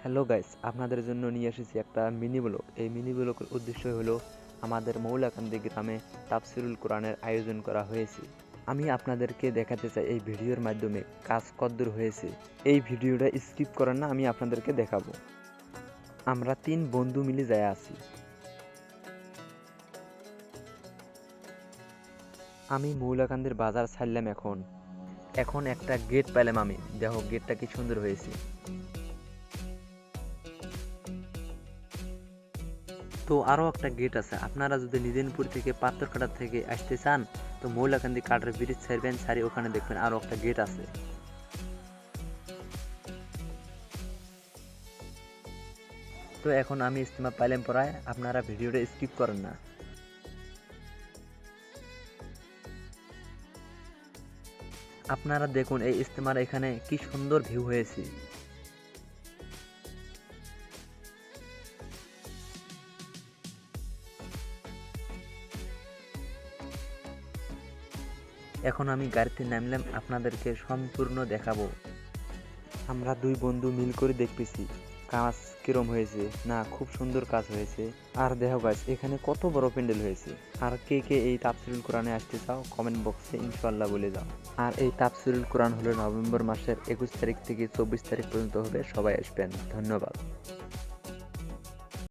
Hello guys, আপনাদের জন্য নিয়ে এসেছি একটা মিনি ব্লগ। এই মিনি ব্লগের উদ্দেশ্য হলো আমাদের মৌলাকান্দি গ্রামে তাফসিরুল কোরআনের আয়োজন করা হয়েছে। আমি আপনাদেরকে দেখাতে চাই এই ভিডিওর মাধ্যমে কাজ কদ্দূর হয়েছে। এই ভিডিওটা স্কিপ করেন না, আমি আপনাদেরকে দেখাবো। আমরা 3 বন্ধু মিলে যায় আছি। আমি মৌলাকান্দির বাজার ছাড়লাম এখন একটা গেট পেলাম। আমি দেখো গেটটা কি সুন্দর হয়েছে। তো আরও একটা গেট আছে। আপনারা যদি নিদেনপুর থেকে পাথরকাটা থেকে আসতে চান তো মৌলাকান্দি কাটার ব্রিজ ছাড়বেন, ছাড়ি ওখানে দেখবেন আরও একটা গেট আছে। তো এখন আমি ইস্তেমা পাইলাম পড়ায়, আপনারা ভিডিওটা স্কিপ করেন না। আপনারা দেখুন এই ইস্তেমার এখানে কি সুন্দর ভিউ হয়েছে। এখন আমি গাড়িতে নামলাম, আপনাদেরকে সম্পূর্ণ দেখাবো। আমরা 2 বন্ধু মিল করে দেখতেছি কাজ কিরম হয়েছে। না, খুব সুন্দর কাজ হয়েছে। আর দেখো গাইস, এখানে কত বড় প্যান্ডেল হয়েছে। আর কে কে এই তাফসিরুল কোরআনে আসতে চাও কমেন্ট বক্সে ইনশাআল্লাহ বলে দাও। আর এই তাফসিরুল কোরআন হলো নভেম্বর মাসের 21 তারিখ থেকে 24 তারিখ পর্যন্ত হবে। সবাই আসবেন। ধন্যবাদ।